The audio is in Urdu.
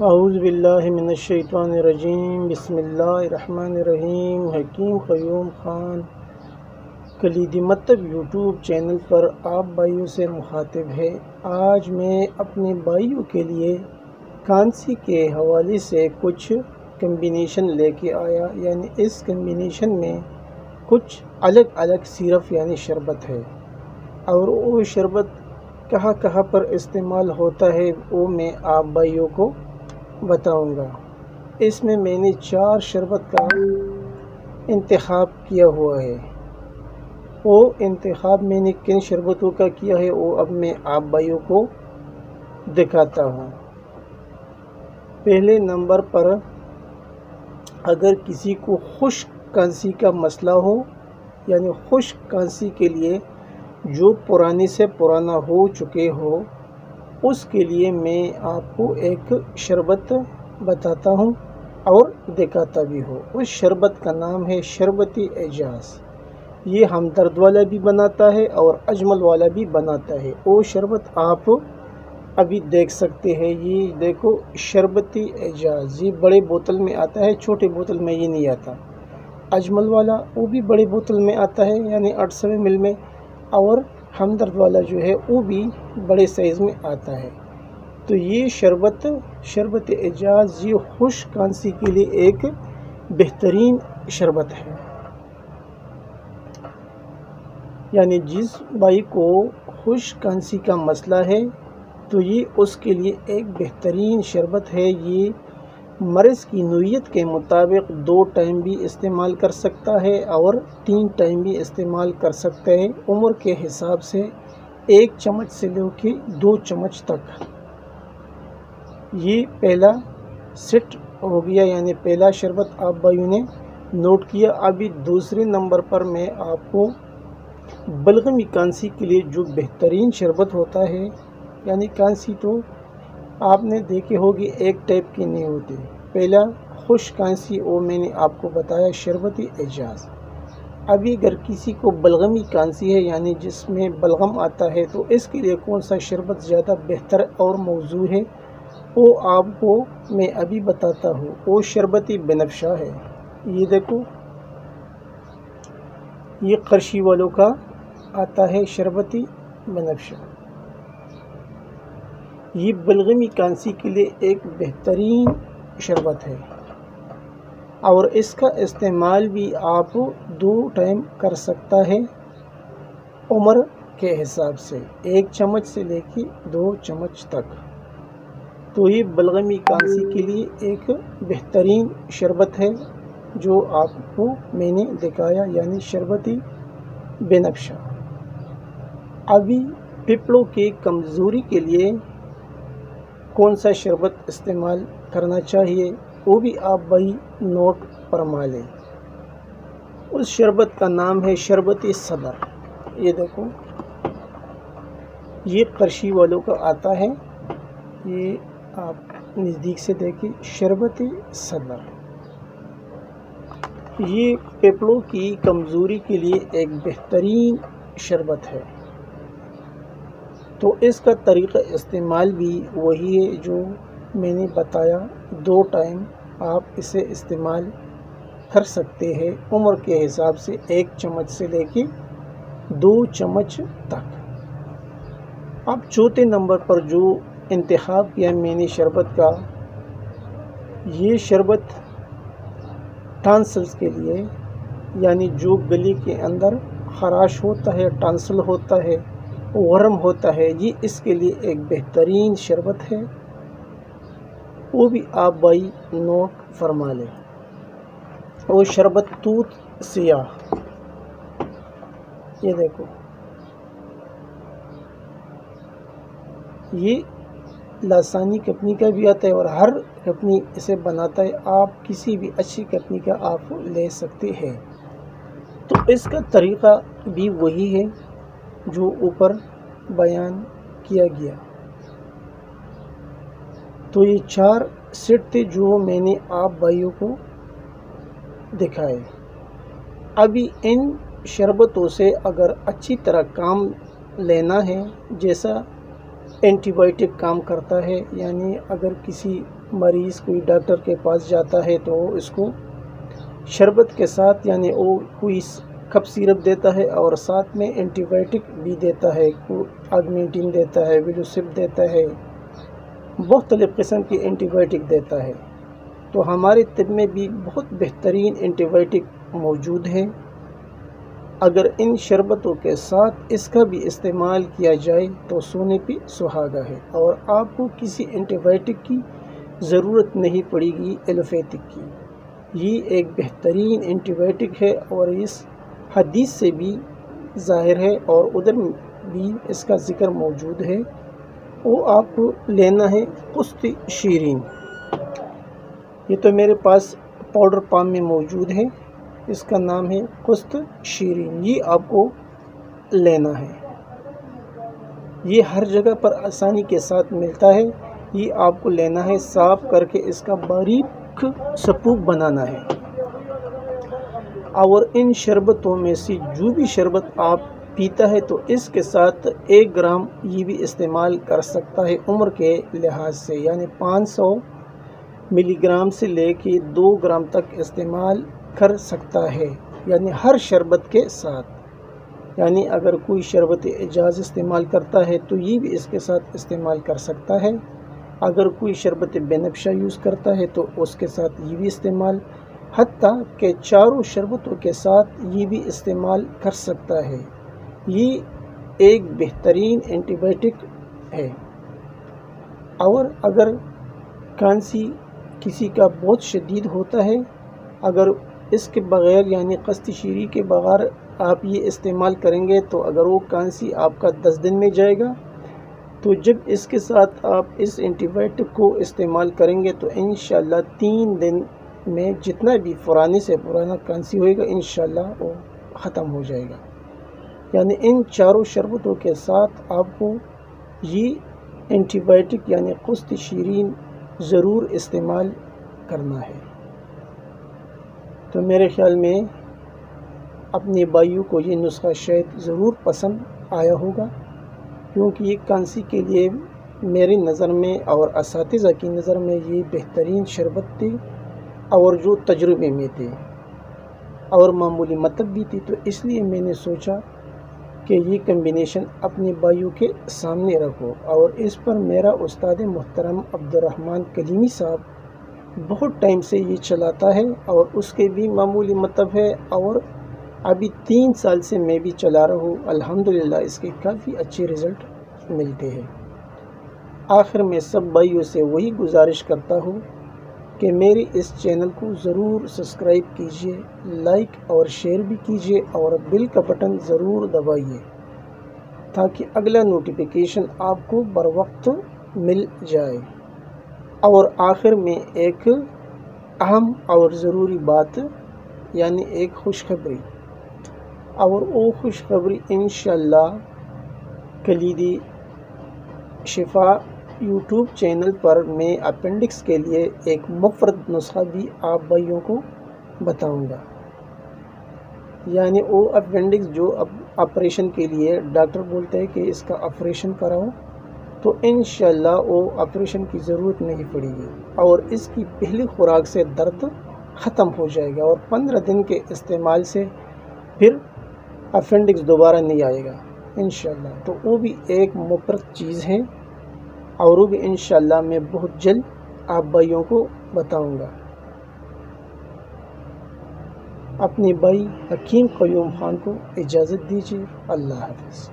اعوذ باللہ من الشیطان الرجیم، بسم اللہ الرحمن الرحیم۔ حکیم قیوم خان کلیدی مکتب یوٹیوب چینل پر آپ بھائیوں سے مخاطب ہے۔ آج میں اپنے بھائیوں کے لیے کانسی کے حوالے سے کچھ کمبینیشن لے کے آیا، یعنی اس کمبینیشن میں کچھ الگ الگ سیرپ یعنی شربت ہے، اور وہ شربت کہاں کہاں پر استعمال ہوتا ہے وہ میں آپ بھائیوں کو بتاؤں گا۔ اس میں نے 4 شربت کا انتخاب کیا ہوا ہے۔ وہ انتخاب میں نے کن شربتوں کا کیا ہے وہ اب میں آپ بھائیوں کو دکھاتا ہوں۔ پہلے نمبر پر اگر کسی کو خشک کانسی کا مسئلہ ہو، یعنی خشک کانسی کے لیے جو پرانے سے پرانا ہو چکے ہو، اس کے لیے میں آپ کو ایک شربت بتاتا ہوں اور دکھاتا بھی ہوں۔ اس شربت کا نام ہے شربتی اعجاز۔ یہ ہمدرد والا بھی بناتا ہے اور اجمل والا بھی بناتا ہے۔ وہ شربت آپ ابھی دیکھ سکتے ہیں، یہ دیکھو شربتی اعجاز، یہ بڑے بوتل میں آتا ہے، چھوٹے بوتل میں یہ نہیں آتا۔ اجمل والا وہ بھی بڑے بوتل میں آتا ہے، یعنی 800 ml میں، اور ہمدرد والا جو ہے وہ بھی بڑے سائز میں آتا ہے۔ تو یہ شربت اعجاز یہ خشک کانسی کے لیے ایک بہترین شربت ہے، یعنی جس بھائی کو خشک کانسی کا مسئلہ ہے تو یہ اس کے لیے ایک بہترین شربت ہے۔ یہ مرض کی نوعیت کے مطابق 2 ٹائم بھی استعمال کر سکتا ہے اور 3 ٹائم بھی استعمال کر سکتا ہے، عمر کے حساب سے 1 چمچ سے لے کے 2 چمچ تک۔ یہ پہلا سیٹ ہو گیا، یعنی پہلا شربت آپ بھائیوں نے نوٹ کیا۔ ابھی دوسرے نمبر پر میں آپ کو بلغمی کانسی کے لیے جو بہترین شربت ہوتا ہے، یعنی کانسی تو آپ نے دیکھے ہوگی ایک ٹائپ کی نہیں ہوتی۔ پہلا خشک کانسی وہ میں نے آپ کو بتایا شربتی اعجاز۔ ابھی اگر کسی کو بلغمی کانسی ہے، یعنی جس میں بلغم آتا ہے، تو اس کے لیے کون سا شربت زیادہ بہتر اور موزوں ہے وہ آپ کو میں ابھی بتاتا ہوں۔ وہ شربتی بنفشہ ہے۔ یہ دیکھو، یہ قرشی والوں کا آتا ہے شربتی بنفشہ۔ یہ بلغمی کانسی کے لیے ایک بہترین شربت ہے، اور اس کا استعمال بھی آپ 2 ٹائم کر سکتا ہے، عمر کے حساب سے 1 چمچ سے لے کے 2 چمچ تک۔ تو یہ بلغمی کانسی کے لیے ایک بہترین شربت ہے جو آپ کو میں نے دکھایا، یعنی شربتی بنفشہ۔ ابھی پھپھڑوں کی کمزوری کے لیے کون سا شربت استعمال کرنا چاہیے وہ بھی آپ بھائی نوٹ فرما لیں۔ اس شربت کا نام ہے شربتی صدر۔ یہ دیکھو، یہ قرشی والوں کا آتا ہے، یہ آپ نزدیک سے دیکھیں، شربتی صدر۔ یہ پھپھڑوں کی کمزوری کے لیے ایک بہترین شربت ہے۔ تو اس کا طریقہ استعمال بھی وہی ہے جو میں نے بتایا، 2 ٹائم آپ اسے استعمال کر سکتے ہیں، عمر کے حساب سے 1 چمچ سے لے کے 2 چمچ تک۔ اب چوتھے نمبر پر جو انتخاب کیا میں نے شربت کا، یہ شربت ٹانسلز کے لیے، یعنی جو گلے کے اندر خراش ہوتا ہے، ٹانسل ہوتا ہے، ورم ہوتا ہے، یہ اس کے لیے ایک بہترین شربت ہے، وہ بھی آپ بھائی نوٹ فرما لیں۔ وہ شربت توت سیاہ۔ یہ دیکھو، یہ لاسانی کمپنی کا بھی آتا ہے اور ہر کمپنی اسے بناتا ہے، آپ کسی بھی اچھی کمپنی کا آپ لے سکتے ہیں۔ تو اس کا طریقہ بھی وہی ہے جو اوپر بیان کیا گیا۔ تو یہ 4 سیٹ تھے جو میں نے آپ بھائیوں کو دکھائے۔ ابھی ان شربتوں سے اگر اچھی طرح کام لینا ہے، جیسا اینٹی بائیوٹک کام کرتا ہے، یعنی اگر کسی مریض کوئی ڈاکٹر کے پاس جاتا ہے تو اس کو شربت کے ساتھ یعنی وہ کوئی کپ سیرپ دیتا ہے اور ساتھ میں اینٹی بائیوٹک بھی دیتا ہے، آگمنٹین دیتا ہے، ویلوسپ دیتا ہے، مختلف قسم کی اینٹی بائیوٹک دیتا ہے۔ تو ہمارے طب میں بھی بہت بہترین اینٹی بائیوٹک موجود ہے۔ اگر ان شربتوں کے ساتھ اس کا بھی استعمال کیا جائے تو سونے پہ سہاگا ہے، اور آپ کو کسی اینٹی بائیوٹک کی ضرورت نہیں پڑے گی ایلوپیتھک کی۔ یہ ایک بہترین اینٹی بائیوٹک ہے اور اس حدیث سے بھی ظاہر ہے اور ادھر بھی اس کا ذکر موجود ہے۔ وہ آپ کو لینا ہے قسط شیرین۔ یہ تو میرے پاس پاؤڈر فارم میں موجود ہے، اس کا نام ہے قسط شیرین۔ یہ آپ کو لینا ہے، یہ ہر جگہ پر آسانی کے ساتھ ملتا ہے۔ یہ آپ کو لینا ہے، صاف کر کے اس کا باریک سپوک بنانا ہے، اور ان شربتوں میں سے جو بھی شربت آپ پیتا ہے تو اس کے ساتھ 1 گرام یہ بھی استعمال کر سکتا ہے عمر کے لحاظ سے، یعنی 500 ملی گرام سے لے کے 2 گرام تک استعمال کر سکتا ہے، یعنی ہر شربت کے ساتھ۔ یعنی اگر کوئی شربت اعجاز استعمال کرتا ہے تو یہ بھی اس کے ساتھ استعمال کر سکتا ہے، اگر کوئی شربت بنفشہ یوز کرتا ہے تو اس کے ساتھ یہ بھی استعمال، حتیٰ کہ چاروں شربتوں کے ساتھ یہ بھی استعمال کر سکتا ہے۔ یہ ایک بہترین اینٹی بائیوٹک ہے۔ اور اگر کھانسی کسی کا بہت شدید ہوتا ہے، اگر اس کے بغیر یعنی قسط شیرین کے بغیر آپ یہ استعمال کریں گے تو اگر وہ کھانسی آپ کا 10 دن میں جائے گا، تو جب اس کے ساتھ آپ اس اینٹی بائیوٹک کو استعمال کریں گے تو انشاءاللہ 3 دن میں جتنا بھی پرانے سے پرانا کھانسی ہوئے گا انشاءاللہ وہ ختم ہو جائے گا۔ یعنی ان چاروں شربتوں کے ساتھ آپ کو یہ اینٹی بائیوٹک یعنی قسط شیرین ضرور استعمال کرنا ہے۔ تو میرے خیال میں اپنے بھائیوں کو یہ نسخہ شاید ضرور پسند آیا ہوگا، کیونکہ یہ کھانسی کے لیے میری نظر میں اور اساتذہ کی نظر میں یہ بہترین شربت تھی، اور جو تجربے میں تھے اور معمولی مطلب بھی تھی، تو اس لیے میں نے سوچا کہ یہ کمبینیشن اپنے بھائیوں کے سامنے رکھو۔ اور اس پر میرا استاد محترم عبدالرحمن کلیمی صاحب بہت ٹائم سے یہ چلاتا ہے، اور اس کے بھی معمولی مطلب ہے، اور ابھی 3 سال سے میں بھی چلا رہا ہوں، الحمدللہ اس کے کافی اچھے رزلٹ ملتے ہیں۔ آخر میں سب بھائیوں سے وہی گزارش کرتا ہوں کہ میری اس چینل کو ضرور سبسکرائب کیجئے، لائک اور شیئر بھی کیجئے، اور بیل کا بٹن ضرور دبائیے تاکہ اگلا نوٹیفیکیشن آپ کو بر وقت مل جائے۔ اور آخر میں ایک اہم اور ضروری بات، یعنی ایک خوشخبری، اور وہ خوشخبری انشاءاللہ کلیدی شفا یوٹیوب چینل پر میں اپینڈکس کے لیے ایک مفرد نسخہ بھی آپ بھائیوں کو بتاؤں گا۔ یعنی وہ اپینڈکس جو آپریشن کے لیے ڈاکٹر بولتے ہیں کہ اس کا آپریشن کراؤ، تو انشاءاللہ وہ آپریشن کی ضرورت نہیں پڑے گی، اور اس کی پہلی خوراک سے درد ختم ہو جائے گا، اور 15 دن کے استعمال سے پھر اپینڈکس دوبارہ نہیں آئے گا انشاءاللہ۔ تو وہ بھی ایک مفرد چیز ہے، اور وہ بھی انشاءاللہ میں بہت جلد آپ بھائیوں کو بتاؤں گا۔ اپنے بھائی حکیم قیوم خان کو اجازت دیجیے، اللہ حافظ۔